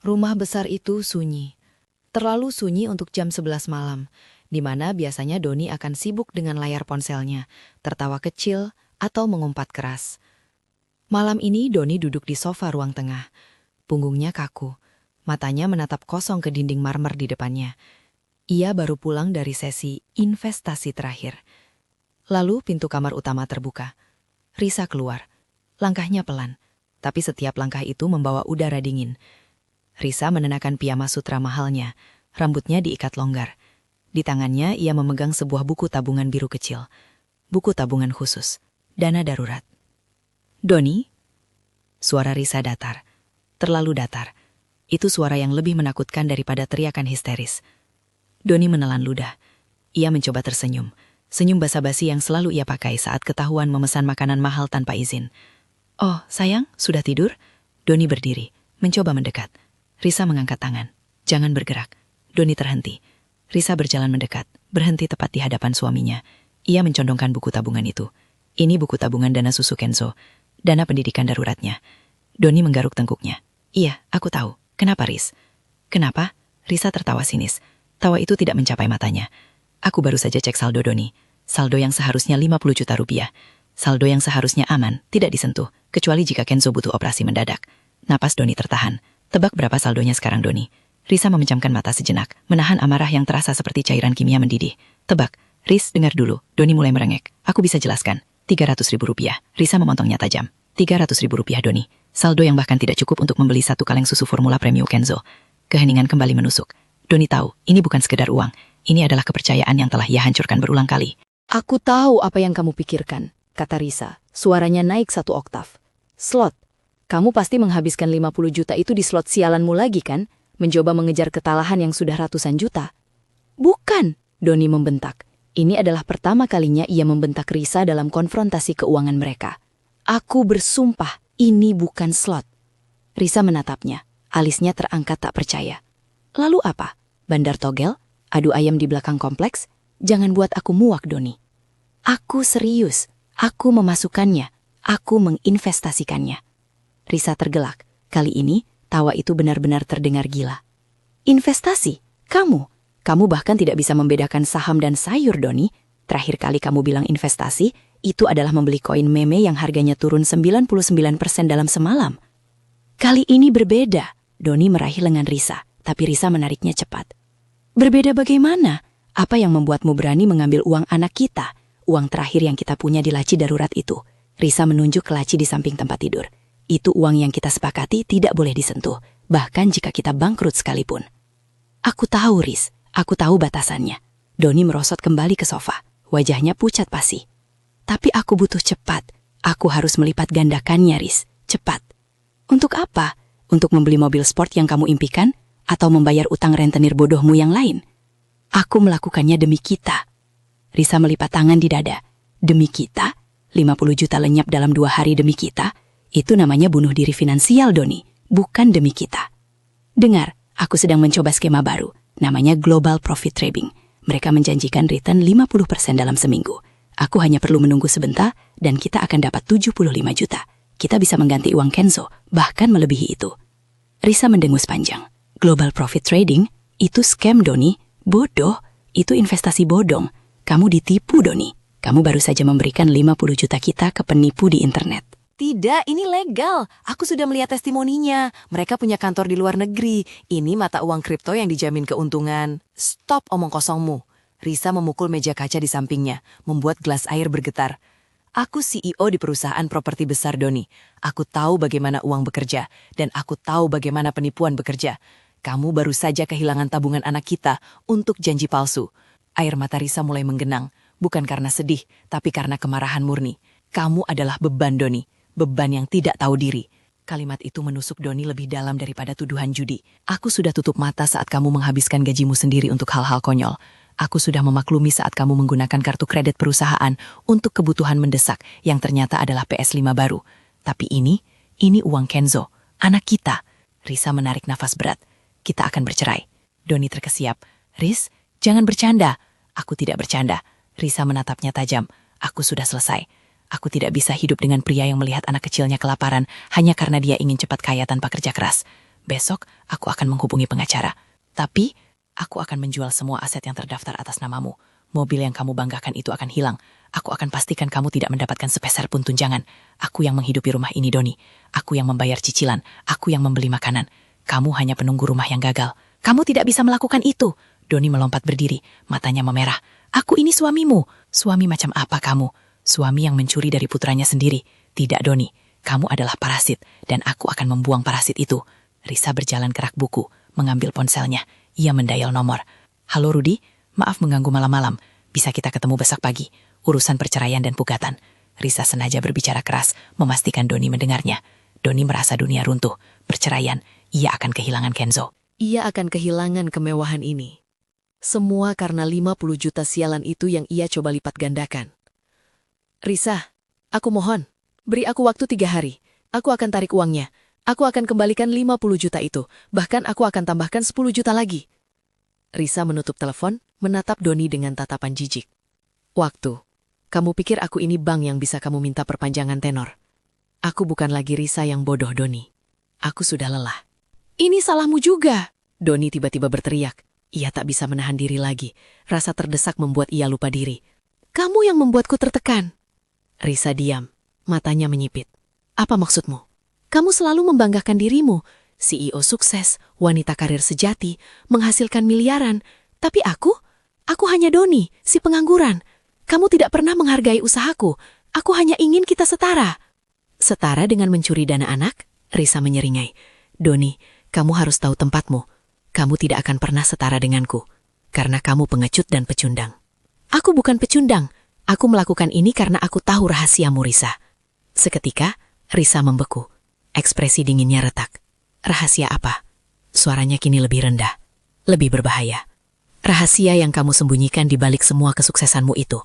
Rumah besar itu sunyi. Terlalu sunyi untuk jam 11 malam, di mana biasanya Doni akan sibuk dengan layar ponselnya, tertawa kecil, atau mengumpat keras. Malam ini Doni duduk di sofa ruang tengah. Punggungnya kaku, matanya menatap kosong ke dinding marmer di depannya. Ia baru pulang dari sesi investasi terakhir. Lalu pintu kamar utama terbuka. Risa keluar. Langkahnya pelan, tapi setiap langkah itu membawa udara dingin. Risa mengenakan piyama sutra mahalnya, rambutnya diikat longgar. Di tangannya ia memegang sebuah buku tabungan biru kecil. Buku tabungan khusus, dana darurat. "Doni?" Suara Risa datar. Terlalu datar. Itu suara yang lebih menakutkan daripada teriakan histeris. Doni menelan ludah. Ia mencoba tersenyum. Senyum basa-basi yang selalu ia pakai saat ketahuan memesan makanan mahal tanpa izin. "Oh, sayang, sudah tidur?" Doni berdiri, mencoba mendekat. Risa mengangkat tangan. "Jangan bergerak." Doni terhenti. Risa berjalan mendekat, berhenti tepat di hadapan suaminya. Ia mencondongkan buku tabungan itu. Ini buku tabungan dana susu Kenzo, dana pendidikan daruratnya. Doni menggaruk tengkuknya. "Iya, aku tahu. Kenapa, Riz?" "Kenapa?" Risa tertawa sinis. Tawa itu tidak mencapai matanya. "Aku baru saja cek saldo Doni. Saldo yang seharusnya 50 juta rupiah. Saldo yang seharusnya aman, tidak disentuh, kecuali jika Kenzo butuh operasi mendadak." Napas Doni tertahan. "Tebak berapa saldonya sekarang, Doni?" Risa memejamkan mata sejenak, menahan amarah yang terasa seperti cairan kimia mendidih. "Tebak." "Riz, dengar dulu." Doni mulai merengek. "Aku bisa jelaskan." 300.000 rupiah. Risa memotongnya tajam. 300.000 rupiah, Doni. Saldo yang bahkan tidak cukup untuk membeli 1 kaleng susu formula premium Kenzo. Keheningan kembali menusuk. Doni tahu, ini bukan sekedar uang. Ini adalah kepercayaan yang telah ia hancurkan berulang kali. "Aku tahu apa yang kamu pikirkan," kata Risa. Suaranya naik 1 oktav. "Slot. Kamu pasti menghabiskan 50 juta itu di slot sialanmu lagi kan? Mencoba mengejar ketalahan yang sudah ratusan juta." "Bukan," Doni membentak. Ini adalah pertama kalinya ia membentak Risa dalam konfrontasi keuangan mereka. "Aku bersumpah, ini bukan slot." Risa menatapnya. Alisnya terangkat tak percaya. "Lalu apa? Bandar togel? Adu ayam di belakang kompleks? Jangan buat aku muak, Doni." "Aku serius. Aku memasukkannya. Aku menginvestasikannya." Risa tergelak. Kali ini, tawa itu benar-benar terdengar gila. "Investasi? Kamu? Kamu bahkan tidak bisa membedakan saham dan sayur, Doni. Terakhir kali kamu bilang investasi, itu adalah membeli koin meme yang harganya turun 99% dalam semalam." "Kali ini berbeda." Doni meraih lengan Risa, tapi Risa menariknya cepat. "Berbeda bagaimana? Apa yang membuatmu berani mengambil uang anak kita? Uang terakhir yang kita punya di laci darurat itu." Risa menunjuk ke laci di samping tempat tidur. "Itu uang yang kita sepakati tidak boleh disentuh, bahkan jika kita bangkrut sekalipun." "Aku tahu, Riz. Aku tahu batasannya." Doni merosot kembali ke sofa. Wajahnya pucat pasi. "Tapi aku butuh cepat. Aku harus melipat gandakannya, Riz. Cepat." "Untuk apa? Untuk membeli mobil sport yang kamu impikan? Atau membayar utang rentenir bodohmu yang lain?" "Aku melakukannya demi kita." Risa melipat tangan di dada. "Demi kita? 50 juta lenyap dalam 2 hari demi kita? Itu namanya bunuh diri finansial, Doni. Bukan demi kita." "Dengar, aku sedang mencoba skema baru. Namanya Global Profit Trading. Mereka menjanjikan return 50% dalam seminggu. Aku hanya perlu menunggu sebentar dan kita akan dapat 75 juta. Kita bisa mengganti uang Kenzo, bahkan melebihi itu." Risa mendengus panjang. "Global Profit Trading? Itu scam, Doni. Bodoh. Itu investasi bodong. Kamu ditipu, Doni. Kamu baru saja memberikan 50 juta kita ke penipu di internet." "Tidak, ini legal. Aku sudah melihat testimoninya. Mereka punya kantor di luar negeri. Ini mata uang kripto yang dijamin keuntungan." "Stop omong kosongmu." Risa memukul meja kaca di sampingnya, membuat gelas air bergetar. "Aku CEO di perusahaan properti besar, Doni. Aku tahu bagaimana uang bekerja, dan aku tahu bagaimana penipuan bekerja. Kamu baru saja kehilangan tabungan anak kita untuk janji palsu." Air mata Risa mulai menggenang, bukan karena sedih, tapi karena kemarahan murni. "Kamu adalah beban, Doni. Beban yang tidak tahu diri." Kalimat itu menusuk Doni lebih dalam daripada tuduhan judi. "Aku sudah tutup mata saat kamu menghabiskan gajimu sendiri untuk hal-hal konyol. Aku sudah memaklumi saat kamu menggunakan kartu kredit perusahaan untuk kebutuhan mendesak yang ternyata adalah PS5 baru. Tapi ini uang Kenzo, anak kita." Risa menarik nafas berat. "Kita akan bercerai." Doni terkesiap. "Riz, jangan bercanda." "Aku tidak bercanda." Risa menatapnya tajam. "Aku sudah selesai. Aku tidak bisa hidup dengan pria yang melihat anak kecilnya kelaparan hanya karena dia ingin cepat kaya tanpa kerja keras. Besok aku akan menghubungi pengacara. Tapi aku akan menjual semua aset yang terdaftar atas namamu. Mobil yang kamu banggakan itu akan hilang. Aku akan pastikan kamu tidak mendapatkan sepeser pun tunjangan. Aku yang menghidupi rumah ini, Doni. Aku yang membayar cicilan. Aku yang membeli makanan. Kamu hanya penunggu rumah yang gagal. Kamu tidak bisa melakukan itu. Doni melompat berdiri, matanya memerah. Aku ini suamimu. Suami macam apa kamu? Suami yang mencuri dari putranya sendiri. Tidak, Doni. Kamu adalah parasit, dan aku akan membuang parasit itu. Risa berjalan ke rak buku, mengambil ponselnya. Ia mendial nomor. Halo Rudi, maaf mengganggu malam-malam. Bisa kita ketemu besok pagi. Urusan perceraian dan pugatan. Risa sengaja berbicara keras, memastikan Doni mendengarnya. Doni merasa dunia runtuh. Perceraian, ia akan kehilangan Kenzo. Ia akan kehilangan kemewahan ini. Semua karena 50 juta sialan itu yang ia coba lipat gandakan. Risa, aku mohon, beri aku waktu 3 hari. Aku akan tarik uangnya. Aku akan kembalikan 50 juta itu. Bahkan aku akan tambahkan 10 juta lagi. Risa menutup telepon, menatap Doni dengan tatapan jijik. Waktu. Kamu pikir aku ini bank yang bisa kamu minta perpanjangan tenor? Aku bukan lagi Risa yang bodoh, Doni. Aku sudah lelah. Ini salahmu juga. Doni tiba-tiba berteriak. Ia tak bisa menahan diri lagi. Rasa terdesak membuat ia lupa diri. Kamu yang membuatku tertekan. Risa diam. Matanya menyipit. Apa maksudmu? Kamu selalu membanggakan dirimu. CEO sukses, wanita karir sejati, menghasilkan miliaran. Tapi aku hanya Doni, si pengangguran. Kamu tidak pernah menghargai usahaku. Aku hanya ingin kita setara. Setara dengan mencuri dana anak? Risa menyeringai. Doni, kamu harus tahu tempatmu. Kamu tidak akan pernah setara denganku. Karena kamu pengecut dan pecundang. Aku bukan pecundang. Aku melakukan ini karena aku tahu rahasiamu, Risa. Seketika, Risa membeku. Ekspresi dinginnya retak. Rahasia apa? Suaranya kini lebih rendah. Lebih berbahaya. Rahasia yang kamu sembunyikan di balik semua kesuksesanmu itu.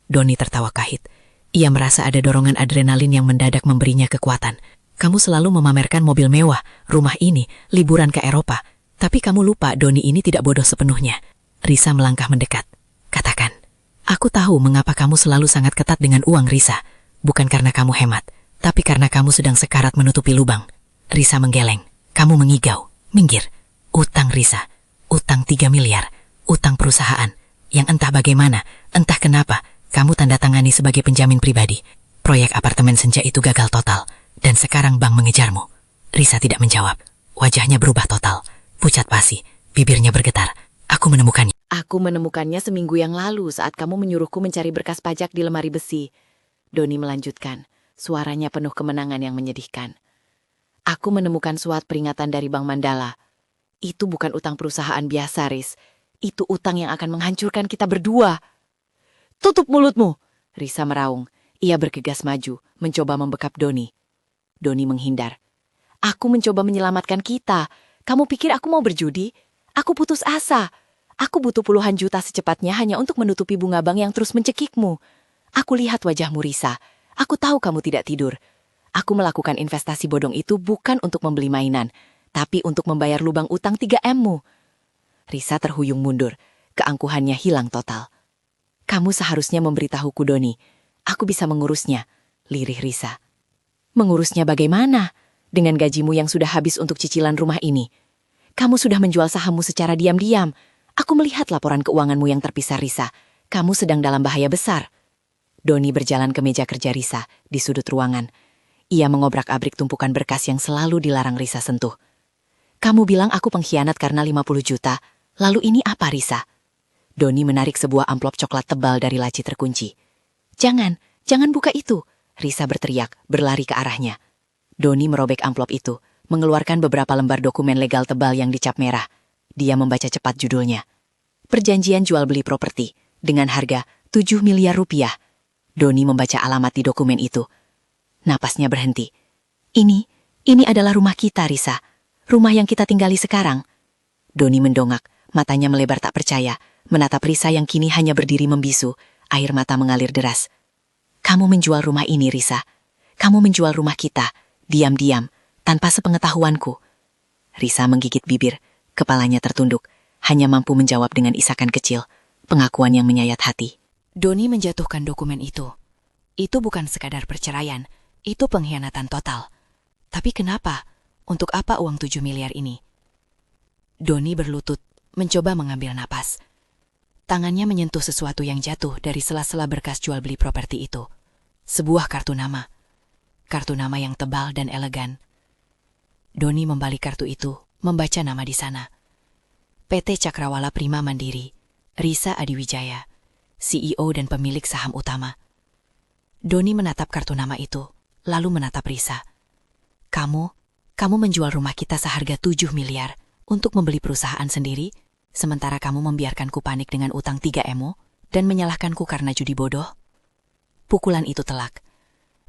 Doni tertawa kahit. Ia merasa ada dorongan adrenalin yang mendadak memberinya kekuatan. Kamu selalu memamerkan mobil mewah, rumah ini, liburan ke Eropa. Tapi kamu lupa Doni ini tidak bodoh sepenuhnya. Risa melangkah mendekat. Katakan, aku tahu mengapa kamu selalu sangat ketat dengan uang, Risa. Bukan karena kamu hemat, tapi karena kamu sedang sekarat menutupi lubang. Risa menggeleng. Kamu mengigau. Minggir. Utang, Risa. Utang 3 miliar. Utang perusahaan. Yang entah bagaimana, entah kenapa, kamu tanda tangani sebagai penjamin pribadi. Proyek apartemen senja itu gagal total. Dan sekarang bank mengejarmu. Risa tidak menjawab. Wajahnya berubah total. Pucat pasi. Bibirnya bergetar. Aku menemukannya. Aku menemukannya seminggu yang lalu saat kamu menyuruhku mencari berkas pajak di lemari besi. Doni melanjutkan. Suaranya penuh kemenangan yang menyedihkan. Aku menemukan surat peringatan dari Bank Mandala. Itu bukan utang perusahaan biasa, Riz. Itu utang yang akan menghancurkan kita berdua. Tutup mulutmu, Risa meraung. Ia bergegas maju, mencoba membekap Doni. Doni menghindar. Aku mencoba menyelamatkan kita. Kamu pikir aku mau berjudi? Aku putus asa. Aku butuh puluhan juta secepatnya hanya untuk menutupi bunga bank yang terus mencekikmu. Aku lihat wajahmu, Risa. Aku tahu kamu tidak tidur. Aku melakukan investasi bodong itu bukan untuk membeli mainan, tapi untuk membayar lubang utang 3M-mu. Risa terhuyung mundur. Keangkuhannya hilang total. Kamu seharusnya memberitahuku, Doni. Aku bisa mengurusnya, lirih Risa. Mengurusnya bagaimana? Dengan gajimu yang sudah habis untuk cicilan rumah ini. Kamu sudah menjual sahammu secara diam-diam. Aku melihat laporan keuanganmu yang terpisah, Risa. Kamu sedang dalam bahaya besar. Doni berjalan ke meja kerja Risa di sudut ruangan. Ia mengobrak-abrik tumpukan berkas yang selalu dilarang Risa sentuh. Kamu bilang aku pengkhianat karena 50 juta. Lalu ini apa, Risa? Doni menarik sebuah amplop coklat tebal dari laci terkunci. Jangan buka itu. Risa berteriak, berlari ke arahnya. Doni merobek amplop itu, mengeluarkan beberapa lembar dokumen legal tebal yang dicap merah. Dia membaca cepat judulnya. Perjanjian jual beli properti dengan harga 7 miliar rupiah. Doni membaca alamat di dokumen itu. Napasnya berhenti. Ini adalah rumah kita, Risa. Rumah yang kita tinggali sekarang. Doni mendongak, matanya melebar tak percaya, menatap Risa yang kini hanya berdiri membisu, air mata mengalir deras. Kamu menjual rumah ini, Risa. Kamu menjual rumah kita, diam-diam, tanpa sepengetahuanku. Risa menggigit bibir, kepalanya tertunduk, hanya mampu menjawab dengan isakan kecil, pengakuan yang menyayat hati. Doni menjatuhkan dokumen itu. Itu bukan sekadar perceraian, itu pengkhianatan total. Tapi kenapa? Untuk apa uang 7 miliar ini? Doni berlutut, mencoba mengambil napas. Tangannya menyentuh sesuatu yang jatuh dari sela-sela berkas jual beli properti itu. Sebuah kartu nama. Kartu nama yang tebal dan elegan. Doni membalik kartu itu, membaca nama di sana. PT Cakrawala Prima Mandiri, Risa Adiwijaya, CEO dan pemilik saham utama. Doni menatap kartu nama itu, lalu menatap Risa. Kamu menjual rumah kita seharga 7 miliar untuk membeli perusahaan sendiri, sementara kamu membiarkanku panik dengan utang 3 emo dan menyalahkanku karena judi bodoh. Pukulan itu telak.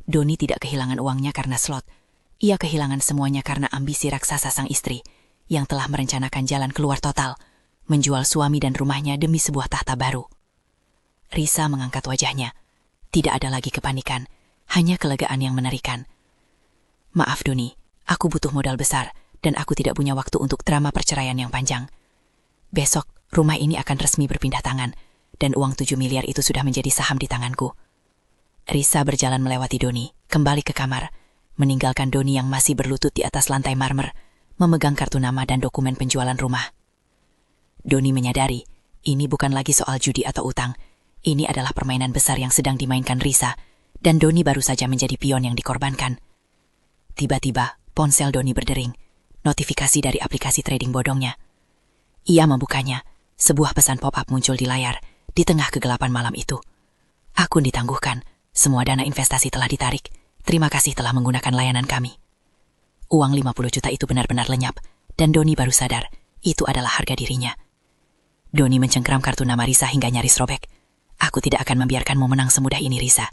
Doni tidak kehilangan uangnya karena slot. Ia kehilangan semuanya karena ambisi raksasa sang istri yang telah merencanakan jalan keluar total, menjual suami dan rumahnya demi sebuah tahta baru. Risa mengangkat wajahnya. Tidak ada lagi kepanikan, hanya kelegaan yang mengerikan. Maaf Doni, aku butuh modal besar dan aku tidak punya waktu untuk drama perceraian yang panjang. Besok, rumah ini akan resmi berpindah tangan dan uang 7 miliar itu sudah menjadi saham di tanganku. Risa berjalan melewati Doni, kembali ke kamar, meninggalkan Doni yang masih berlutut di atas lantai marmer, memegang kartu nama dan dokumen penjualan rumah. Doni menyadari, ini bukan lagi soal judi atau utang. Ini adalah permainan besar yang sedang dimainkan Risa, dan Doni baru saja menjadi pion yang dikorbankan. Tiba-tiba, ponsel Doni berdering, notifikasi dari aplikasi trading bodongnya. Ia membukanya, sebuah pesan pop-up muncul di layar, di tengah kegelapan malam itu. Akun ditangguhkan, semua dana investasi telah ditarik, terima kasih telah menggunakan layanan kami. Uang 50 juta itu benar-benar lenyap, dan Doni baru sadar, itu adalah harga dirinya. Doni mencengkram kartu nama Risa hingga nyaris robek. Aku tidak akan membiarkanmu menang semudah ini, Risa.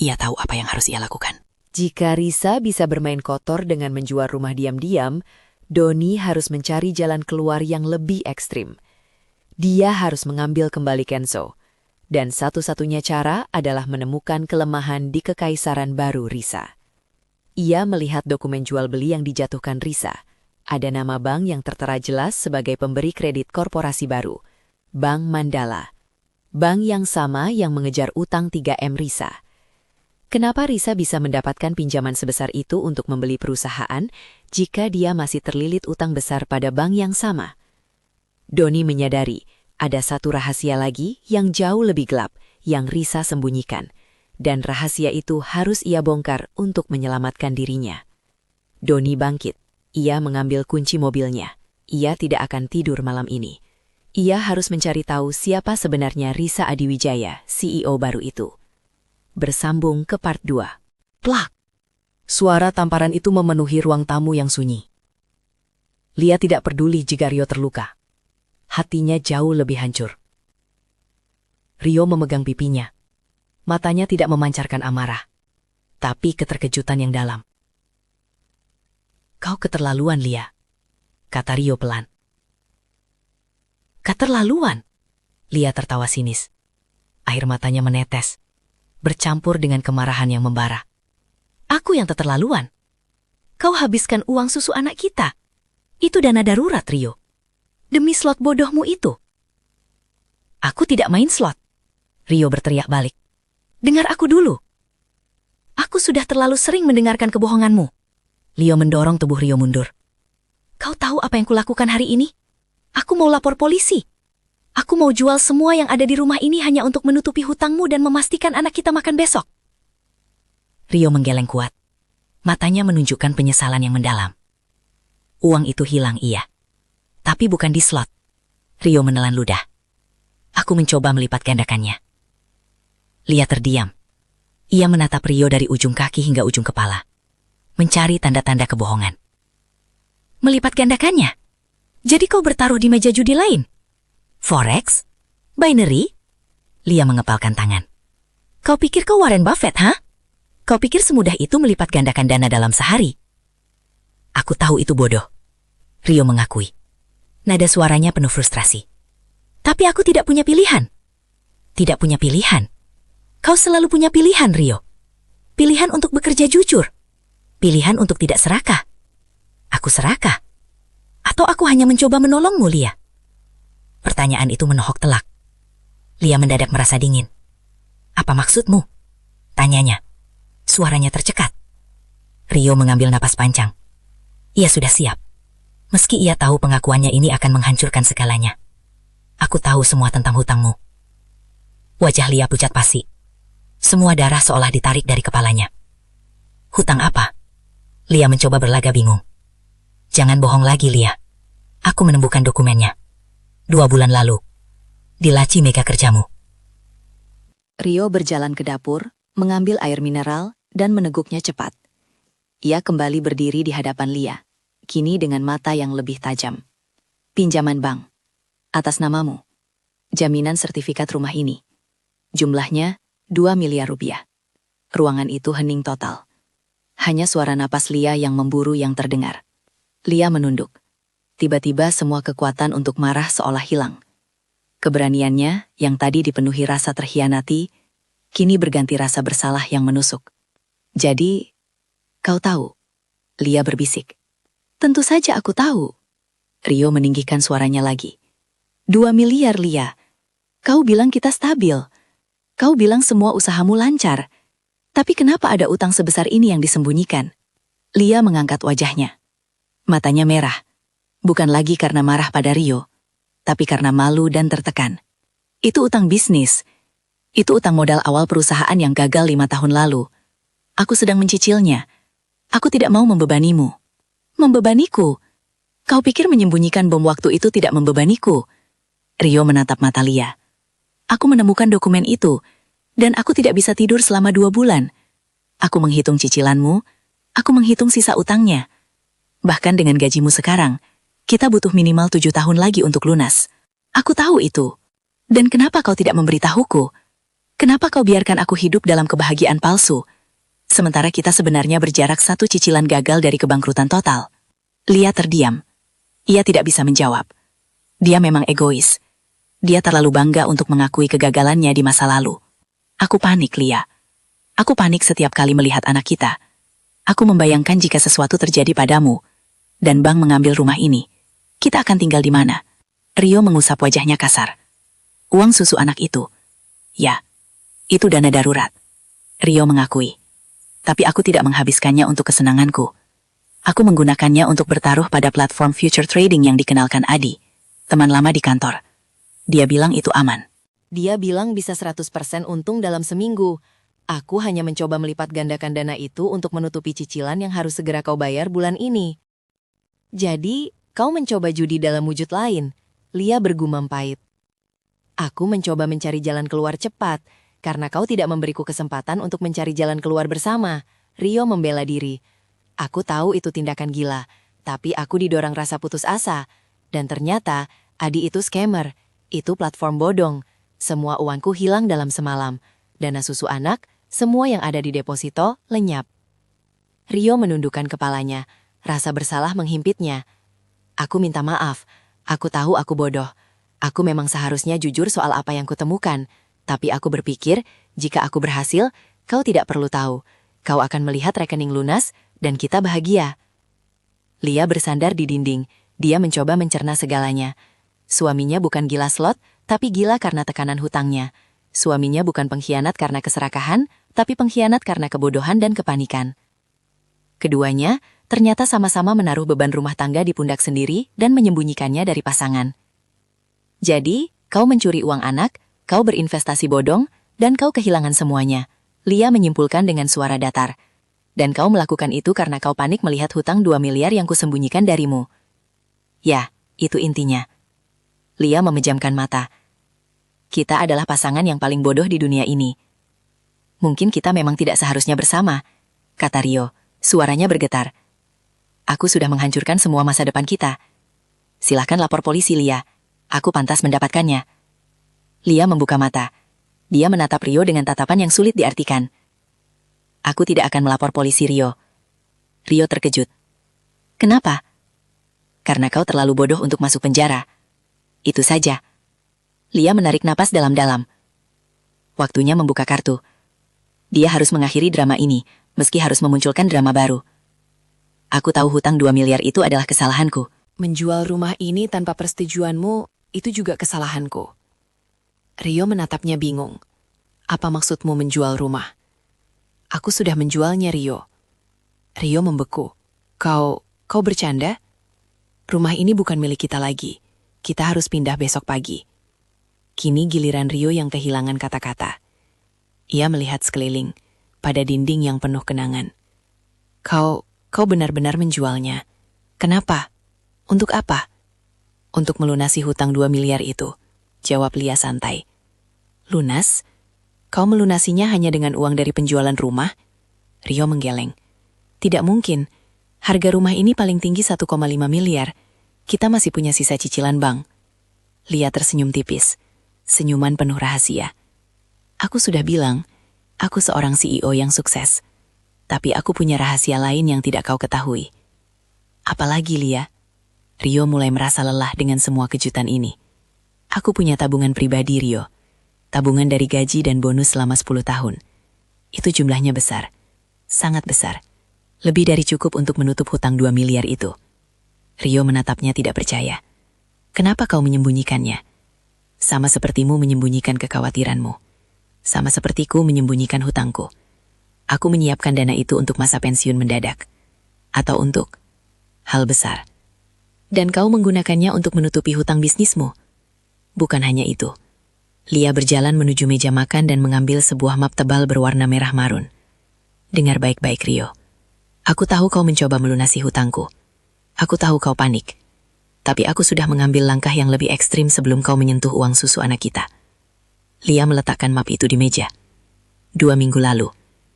Ia tahu apa yang harus ia lakukan. Jika Risa bisa bermain kotor dengan menjual rumah diam-diam, Doni harus mencari jalan keluar yang lebih ekstrim. Dia harus mengambil kembali Kenzo. Dan satu-satunya cara adalah menemukan kelemahan di kekaisaran baru Risa. Ia melihat dokumen jual beli yang dijatuhkan Risa. Ada nama bank yang tertera jelas sebagai pemberi kredit korporasi baru. Bank Mandala. Bank yang sama yang mengejar utang 3M Risa. Kenapa Risa bisa mendapatkan pinjaman sebesar itu untuk membeli perusahaan jika dia masih terlilit utang besar pada bank yang sama? Doni menyadari ada satu rahasia lagi yang jauh lebih gelap yang Risa sembunyikan, dan rahasia itu harus ia bongkar untuk menyelamatkan dirinya. Doni bangkit. Ia mengambil kunci mobilnya. Ia tidak akan tidur malam ini. Ia harus mencari tahu siapa sebenarnya Risa Adiwijaya, CEO baru itu. Bersambung ke part 2. Plak! Suara tamparan itu memenuhi ruang tamu yang sunyi. Lia tidak peduli jika Rio terluka. Hatinya jauh lebih hancur. Rio memegang pipinya. Matanya tidak memancarkan amarah, tapi keterkejutan yang dalam. Kau keterlaluan, Lia, kata Rio pelan. Keterlaluan? Lia tertawa sinis. Air matanya menetes, bercampur dengan kemarahan yang membara. Aku yang keterlaluan? Kau habiskan uang susu anak kita. Itu dana darurat, Rio. Demi slot bodohmu itu. Aku tidak main slot. Rio berteriak balik. Dengar aku dulu. Aku sudah terlalu sering mendengarkan kebohonganmu. Leo mendorong tubuh Rio mundur. Kau tahu apa yang kulakukan hari ini? Aku mau lapor polisi. Aku mau jual semua yang ada di rumah ini hanya untuk menutupi hutangmu dan memastikan anak kita makan besok. Rio menggeleng kuat. Matanya menunjukkan penyesalan yang mendalam. Uang itu hilang, iya. Tapi bukan di slot. Rio menelan ludah. Aku mencoba melipat gandakannya. Lia terdiam. Ia menatap Rio dari ujung kaki hingga ujung kepala. Mencari tanda-tanda kebohongan. Melipat gandakannya? Jadi kau bertaruh di meja judi lain? Forex? Binary? Lia mengepalkan tangan. Kau pikir kau Warren Buffett, ha? Kau pikir semudah itu melipat gandakan dana dalam sehari? Aku tahu itu bodoh. Rio mengakui. Nada suaranya penuh frustrasi. Tapi aku tidak punya pilihan. Tidak punya pilihan? Kau selalu punya pilihan, Rio. Pilihan untuk bekerja jujur. Pilihan untuk tidak serakah. Aku serakah? Atau aku hanya mencoba menolongmu, Lia? Pertanyaan itu menohok telak. Lia mendadak merasa dingin. Apa maksudmu? Tanyanya. Suaranya tercekat. Rio mengambil napas panjang. Ia sudah siap. Meski ia tahu pengakuannya ini akan menghancurkan segalanya. Aku tahu semua tentang hutangmu. Wajah Lia pucat pasi. Semua darah seolah ditarik dari kepalanya. Hutang apa? Lia mencoba berlaga bingung. Jangan bohong lagi, Lia. Aku menemukan dokumennya. 2 bulan lalu. Di laci mega kerjamu. Rio berjalan ke dapur, mengambil air mineral, dan meneguknya cepat. Ia kembali berdiri di hadapan Lia, kini dengan mata yang lebih tajam. Pinjaman bank. Atas namamu. Jaminan sertifikat rumah ini. Jumlahnya 2 miliar rupiah. Ruangan itu hening total. Hanya suara napas Lia yang memburu yang terdengar. Lia menunduk. Tiba-tiba semua kekuatan untuk marah seolah hilang. Keberaniannya, yang tadi dipenuhi rasa terhianati, kini berganti rasa bersalah yang menusuk. Jadi, kau tahu? Lia berbisik. Tentu saja aku tahu. Rio meninggikan suaranya lagi. 2 miliar, Lia. Kau bilang kita stabil. Kau bilang semua usahamu lancar. Tapi kenapa ada utang sebesar ini yang disembunyikan? Lia mengangkat wajahnya. Matanya merah. Bukan lagi karena marah pada Rio, tapi karena malu dan tertekan. Itu utang bisnis. Itu utang modal awal perusahaan yang gagal 5 tahun lalu. Aku sedang mencicilnya. Aku tidak mau membebanimu. Membebaniku? Kau pikir menyembunyikan bom waktu itu tidak membebaniku? Rio menatap mata Lia. Aku menemukan dokumen itu, dan aku tidak bisa tidur selama 2 bulan. Aku menghitung cicilanmu, aku menghitung sisa utangnya. Bahkan dengan gajimu sekarang, kita butuh minimal 7 tahun lagi untuk lunas. Aku tahu itu. Dan kenapa kau tidak memberitahuku? Kenapa kau biarkan aku hidup dalam kebahagiaan palsu? Sementara kita sebenarnya berjarak 1 cicilan gagal dari kebangkrutan total. Lia terdiam. Ia tidak bisa menjawab. Dia memang egois. Dia terlalu bangga untuk mengakui kegagalannya di masa lalu. Aku panik, Lia. Aku panik setiap kali melihat anak kita. Aku membayangkan jika sesuatu terjadi padamu, dan bank mengambil rumah ini. Kita akan tinggal di mana? Rio mengusap wajahnya kasar. Uang susu anak itu. Ya, itu dana darurat. Rio mengakui. Tapi aku tidak menghabiskannya untuk kesenanganku. Aku menggunakannya untuk bertaruh pada platform future trading yang dikenalkan Adi, teman lama di kantor. Dia bilang itu aman. Dia bilang bisa 100% untung dalam seminggu. Aku hanya mencoba melipat gandakan dana itu untuk menutupi cicilan yang harus segera kau bayar bulan ini. Jadi, kau mencoba judi dalam wujud lain. Lia bergumam pahit. Aku mencoba mencari jalan keluar cepat, karena kau tidak memberiku kesempatan untuk mencari jalan keluar bersama. Rio membela diri. Aku tahu itu tindakan gila, tapi aku didorong rasa putus asa. Dan ternyata, Adi itu scammer. Itu platform bodong. Semua uangku hilang dalam semalam. Dana susu anak, semua yang ada di deposito, lenyap. Rio menundukkan kepalanya. Rasa bersalah menghimpitnya. Aku minta maaf. Aku tahu aku bodoh. Aku memang seharusnya jujur soal apa yang kutemukan. Tapi aku berpikir, jika aku berhasil, kau tidak perlu tahu. Kau akan melihat rekening lunas, dan kita bahagia. Lia bersandar di dinding. Dia mencoba mencerna segalanya. Suaminya bukan gila slot, tapi gila karena tekanan hutangnya. Suaminya bukan pengkhianat karena keserakahan, tapi pengkhianat karena kebodohan dan kepanikan. Keduanya ternyata sama-sama menaruh beban rumah tangga di pundak sendiri dan menyembunyikannya dari pasangan. Jadi, kau mencuri uang anak, kau berinvestasi bodong, dan kau kehilangan semuanya. Lia menyimpulkan dengan suara datar. Dan kau melakukan itu karena kau panik melihat hutang 2 miliar yang kusembunyikan darimu. Ya, itu intinya. Lia memejamkan mata. Kita adalah pasangan yang paling bodoh di dunia ini. Mungkin kita memang tidak seharusnya bersama, kata Rio. Suaranya bergetar. Aku sudah menghancurkan semua masa depan kita. Silahkan lapor polisi, Lia. Aku pantas mendapatkannya. Lia membuka mata. Dia menatap Rio dengan tatapan yang sulit diartikan. Aku tidak akan melapor polisi, Rio. Rio terkejut. Kenapa? Karena kau terlalu bodoh untuk masuk penjara. Itu saja. Lia menarik napas dalam-dalam. Waktunya membuka kartu. Dia harus mengakhiri drama ini, meski harus memunculkan drama baru. Aku tahu hutang 2 miliar itu adalah kesalahanku. Menjual rumah ini tanpa persetujuanmu, itu juga kesalahanku. Rio menatapnya bingung. Apa maksudmu menjual rumah? Aku sudah menjualnya, Rio. Rio membeku. Kau Kau bercanda? Rumah ini bukan milik kita lagi. Kita harus pindah besok pagi. Kini giliran Rio yang kehilangan kata-kata. Ia melihat sekeliling, pada dinding yang penuh kenangan. Kau benar-benar menjualnya. Kenapa? Untuk apa? Untuk melunasi hutang 2 miliar itu, jawab Lia santai. Lunas? Kau melunasinya hanya dengan uang dari penjualan rumah? Rio menggeleng. Tidak mungkin. Harga rumah ini paling tinggi 1,5 miliar. Kita masih punya sisa cicilan bank. Lia tersenyum tipis. Senyuman penuh rahasia. Aku sudah bilang, aku seorang CEO yang sukses. Tapi aku punya rahasia lain yang tidak kau ketahui. Apalagi, Lia? Rio mulai merasa lelah dengan semua kejutan ini. Aku punya tabungan pribadi, Rio. Tabungan dari gaji dan bonus selama 10 tahun. Itu jumlahnya besar. Sangat besar. Lebih dari cukup untuk menutup hutang 2 miliar itu. Rio menatapnya tidak percaya. Kenapa kau menyembunyikannya? Sama sepertimu menyembunyikan kekhawatiranmu. Sama sepertiku menyembunyikan hutangku. Aku menyiapkan dana itu untuk masa pensiun mendadak. Atau untuk hal besar. Dan kau menggunakannya untuk menutupi hutang bisnismu. Bukan hanya itu. Lia berjalan menuju meja makan dan mengambil sebuah map tebal berwarna merah marun. Dengar baik-baik, Rio. Aku tahu kau mencoba melunasi hutangku. Aku tahu kau panik. Tapi aku sudah mengambil langkah yang lebih ekstrim sebelum kau menyentuh uang susu anak kita. Lia meletakkan map itu di meja. 2 minggu lalu,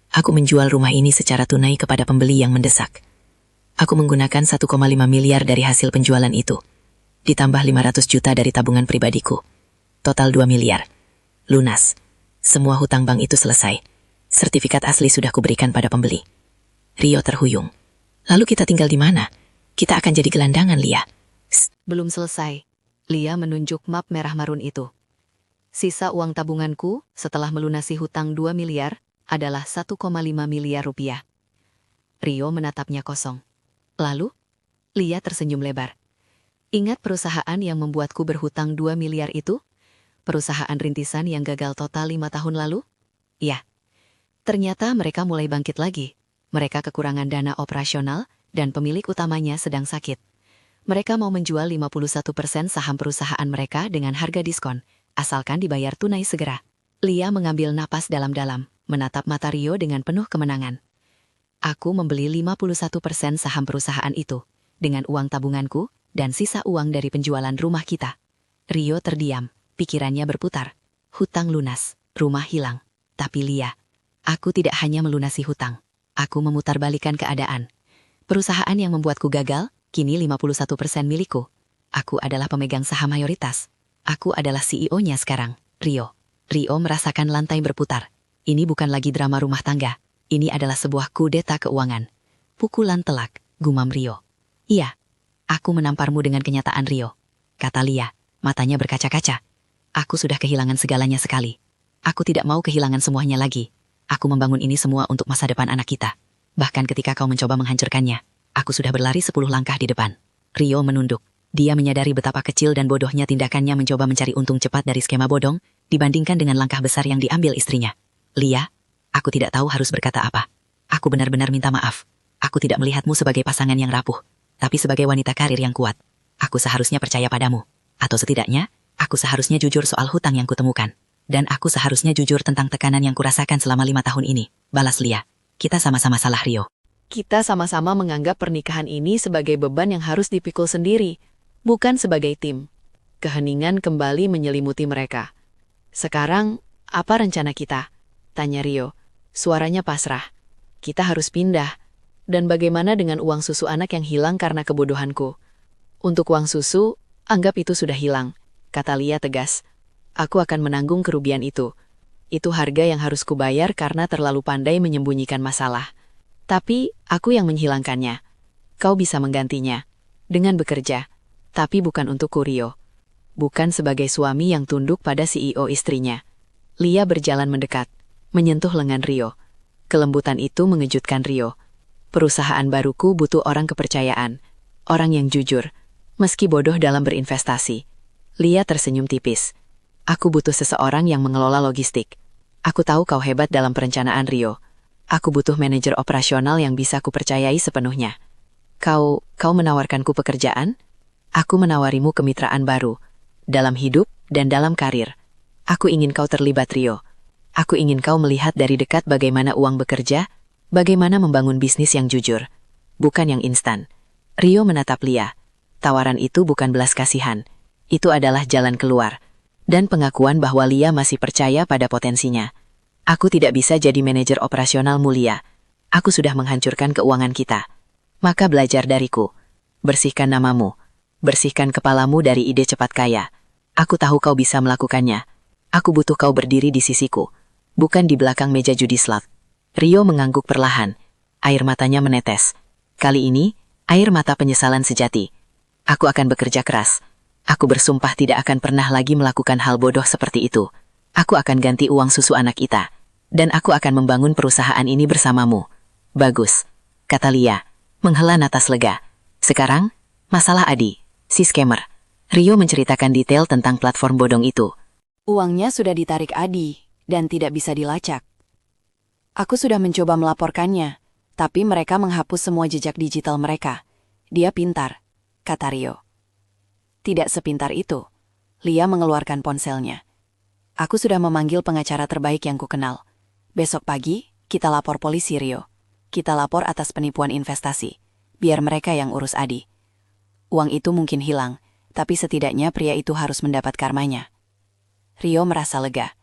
aku menjual rumah ini secara tunai kepada pembeli yang mendesak. Aku menggunakan 1,5 miliar dari hasil penjualan itu. Ditambah 500 juta dari tabungan pribadiku. Total 2 miliar. Lunas. Semua hutang bank itu selesai. Sertifikat asli sudah kuberikan pada pembeli. Rio terhuyung. Lalu kita tinggal di mana? Kita akan jadi gelandangan, Lia. Belum selesai. Lia menunjuk map merah marun itu. Sisa uang tabunganku setelah melunasi hutang 2 miliar adalah 1,5 miliar rupiah. Rio menatapnya kosong. Lalu, Lia tersenyum lebar. Ingat perusahaan yang membuatku berhutang 2 miliar itu? Perusahaan rintisan yang gagal total 5 tahun lalu? Ya. Ternyata mereka mulai bangkit lagi. Mereka kekurangan dana operasional dan pemilik utamanya sedang sakit. Mereka mau menjual 51% saham perusahaan mereka dengan harga diskon, asalkan dibayar tunai segera. Lia mengambil napas dalam-dalam, menatap mata Rio dengan penuh kemenangan. Aku membeli 51% saham perusahaan itu, dengan uang tabunganku dan sisa uang dari penjualan rumah kita. Rio terdiam. Pikirannya berputar. Hutang lunas, rumah hilang. Tapi Lia, aku tidak hanya melunasi hutang. Aku memutarbalikkan keadaan. Perusahaan yang membuatku gagal, kini 51% milikku. Aku adalah pemegang saham mayoritas. Aku adalah CEO-nya sekarang, Rio. Rio merasakan lantai berputar. Ini bukan lagi drama rumah tangga. Ini adalah sebuah kudeta keuangan. Pukulan telak, gumam Rio. Iya, aku menamparmu dengan kenyataan, Rio. Kata Lia, matanya berkaca-kaca. Aku sudah kehilangan segalanya sekali. Aku tidak mau kehilangan semuanya lagi. Aku membangun ini semua untuk masa depan anak kita. Bahkan ketika kau mencoba menghancurkannya, aku sudah berlari 10 langkah di depan. Rio menunduk. Dia menyadari betapa kecil dan bodohnya tindakannya mencoba mencari untung cepat dari skema bodong, dibandingkan dengan langkah besar yang diambil istrinya. Lia, aku tidak tahu harus berkata apa. Aku benar-benar minta maaf. Aku tidak melihatmu sebagai pasangan yang rapuh, tapi sebagai wanita karir yang kuat. Aku seharusnya percaya padamu. Atau setidaknya, aku seharusnya jujur soal hutang yang kutemukan. Dan aku seharusnya jujur tentang tekanan yang kurasakan selama 5 tahun ini. Balas Lia. Kita sama-sama salah, Rio. Kita sama-sama menganggap pernikahan ini sebagai beban yang harus dipikul sendiri, bukan sebagai tim. Keheningan kembali menyelimuti mereka. Sekarang, apa rencana kita? Tanya Rio. Suaranya pasrah. Kita harus pindah. Dan bagaimana dengan uang susu anak yang hilang karena kebodohanku? Untuk uang susu, anggap itu sudah hilang, kata Lia tegas. Aku akan menanggung kerugian itu. Itu harga yang harus kubayar karena terlalu pandai menyembunyikan masalah. Tapi, aku yang menghilangkannya. Kau bisa menggantinya. Dengan bekerja. Tapi bukan untukku, Rio. Bukan sebagai suami yang tunduk pada CEO istrinya. Lia berjalan mendekat, menyentuh lengan Rio. Kelembutan itu mengejutkan Rio. Perusahaan baruku butuh orang kepercayaan. Orang yang jujur. Meski bodoh dalam berinvestasi. Lia tersenyum tipis. Aku butuh seseorang yang mengelola logistik. Aku tahu kau hebat dalam perencanaan, Rio. Aku butuh manajer operasional yang bisa kupercayai sepenuhnya. Kau menawarkanku pekerjaan? Aku menawarimu kemitraan baru, dalam hidup dan dalam karir. Aku ingin kau terlibat, Rio. Aku ingin kau melihat dari dekat bagaimana uang bekerja, bagaimana membangun bisnis yang jujur, bukan yang instan. Rio menatap Lia. Tawaran itu bukan belas kasihan. Itu adalah jalan keluar. Dan pengakuan bahwa Lia masih percaya pada potensinya. Aku tidak bisa jadi manajer operasional Lia. Aku sudah menghancurkan keuangan kita. Maka belajar dariku. Bersihkan namamu. Bersihkan kepalamu dari ide cepat kaya. Aku tahu kau bisa melakukannya. Aku butuh kau berdiri di sisiku. Bukan di belakang meja judi slot. Rio mengangguk perlahan. Air matanya menetes. Kali ini, air mata penyesalan sejati. Aku akan bekerja keras. Aku bersumpah tidak akan pernah lagi melakukan hal bodoh seperti itu. Aku akan ganti uang susu anak kita. Dan aku akan membangun perusahaan ini bersamamu. Bagus, kata Lia, menghela napas lega. Sekarang, masalah Adi, si scammer. Rio menceritakan detail tentang platform bodong itu. Uangnya sudah ditarik Adi dan tidak bisa dilacak. Aku sudah mencoba melaporkannya, tapi mereka menghapus semua jejak digital mereka. Dia pintar, kata Rio. Tidak sepintar itu. Lia mengeluarkan ponselnya. Aku sudah memanggil pengacara terbaik yang kukenal. Besok pagi, kita lapor polisi, Rio. Kita lapor atas penipuan investasi. Biar mereka yang urus Adi. Uang itu mungkin hilang, tapi setidaknya pria itu harus mendapat karmanya. Rio merasa lega.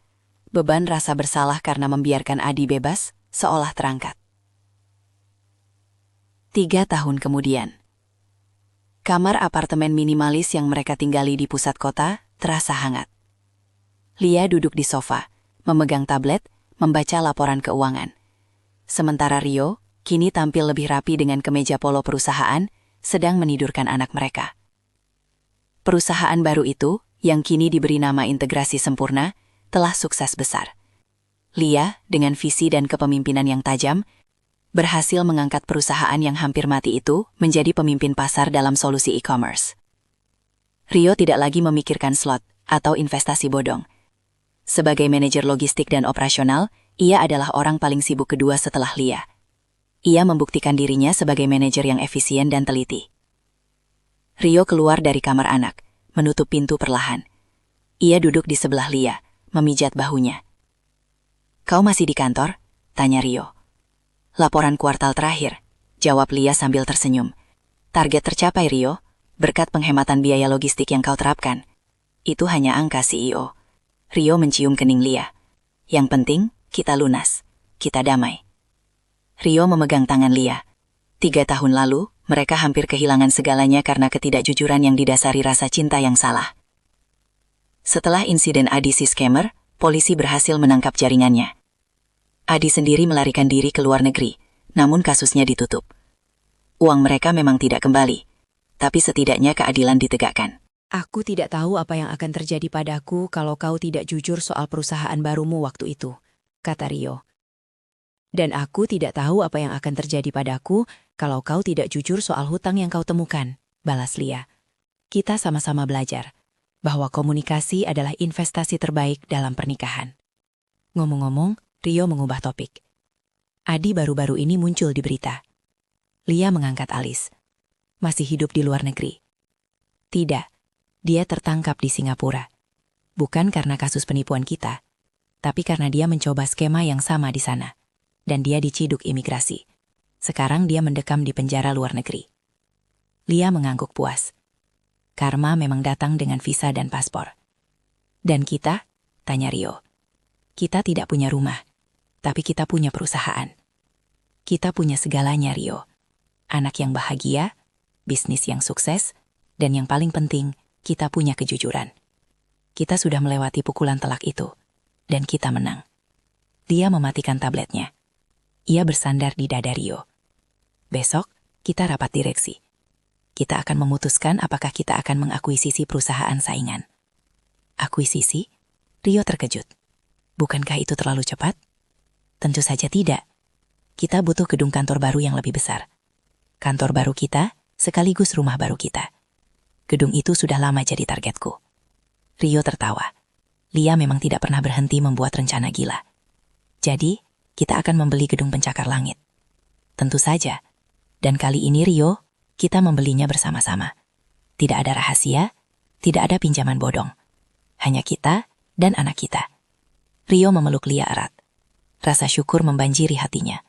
Beban rasa bersalah karena membiarkan Adi bebas, seolah terangkat. 3 tahun kemudian. Kamar apartemen minimalis yang mereka tinggali di pusat kota terasa hangat. Lia duduk di sofa, memegang tablet, membaca laporan keuangan. Sementara Rio, kini tampil lebih rapi dengan kemeja polo perusahaan, sedang menidurkan anak mereka. Perusahaan baru itu, yang kini diberi nama Integrasi Sempurna, telah sukses besar. Lia, dengan visi dan kepemimpinan yang tajam, berhasil mengangkat perusahaan yang hampir mati itu menjadi pemimpin pasar dalam solusi e-commerce. Rio tidak lagi memikirkan slot atau investasi bodong. Sebagai manajer logistik dan operasional, ia adalah orang paling sibuk kedua setelah Lia. Ia membuktikan dirinya sebagai manajer yang efisien dan teliti. Rio keluar dari kamar anak, menutup pintu perlahan. Ia duduk di sebelah Lia, memijat bahunya. "Kau masih di kantor?" tanya Rio. "Laporan kuartal terakhir," jawab Lia sambil tersenyum. "Target tercapai, Rio, berkat penghematan biaya logistik yang kau terapkan." "Itu hanya angka, CEO." Rio mencium kening Lia. "Yang penting, kita lunas. Kita damai." Rio memegang tangan Lia. 3 tahun lalu, mereka hampir kehilangan segalanya karena ketidakjujuran yang didasari rasa cinta yang salah. Setelah insiden Adi si scammer, polisi berhasil menangkap jaringannya. Adi sendiri melarikan diri ke luar negeri, namun kasusnya ditutup. Uang mereka memang tidak kembali, tapi setidaknya keadilan ditegakkan. Aku tidak tahu apa yang akan terjadi padaku kalau kau tidak jujur soal perusahaan barumu waktu itu, kata Rio. Dan aku tidak tahu apa yang akan terjadi padaku kalau kau tidak jujur soal hutang yang kau temukan, balas Lia. Kita sama-sama belajar bahwa komunikasi adalah investasi terbaik dalam pernikahan. Ngomong-ngomong, Rio mengubah topik. Adi baru-baru ini muncul di berita. Lia mengangkat alis. Masih hidup di luar negeri? Tidak, dia tertangkap di Singapura. Bukan karena kasus penipuan kita, tapi karena dia mencoba skema yang sama di sana. Dan dia diciduk imigrasi. Sekarang dia mendekam di penjara luar negeri. Lia mengangguk puas. Karma memang datang dengan visa dan paspor. Dan kita? Tanya Rio. Kita tidak punya rumah, tapi kita punya perusahaan. Kita punya segalanya, Rio. Anak yang bahagia, bisnis yang sukses, dan yang paling penting, kita punya kejujuran. Kita sudah melewati pukulan telak itu, dan kita menang. Dia mematikan tabletnya. Ia bersandar di dada Rio. Besok, kita rapat direksi. Kita akan memutuskan apakah kita akan mengakuisisi perusahaan saingan. Akuisisi? Rio terkejut. Bukankah itu terlalu cepat? Tentu saja tidak. Kita butuh gedung kantor baru yang lebih besar. Kantor baru kita, sekaligus rumah baru kita. Gedung itu sudah lama jadi targetku. Rio tertawa. Lia memang tidak pernah berhenti membuat rencana gila. Jadi, kita akan membeli gedung pencakar langit. Tentu saja. Dan kali ini Rio, Kita membelinya bersama-sama. Tidak ada rahasia, tidak ada pinjaman bodong. Hanya kita dan anak kita. Rio memeluk Lia erat. Rasa syukur membanjiri hatinya.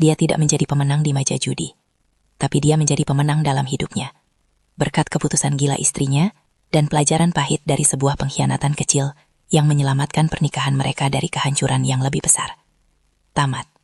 Dia tidak menjadi pemenang di meja judi, tapi dia menjadi pemenang dalam hidupnya. Berkat keputusan gila istrinya dan pelajaran pahit dari sebuah pengkhianatan kecil yang menyelamatkan pernikahan mereka dari kehancuran yang lebih besar. Tamat.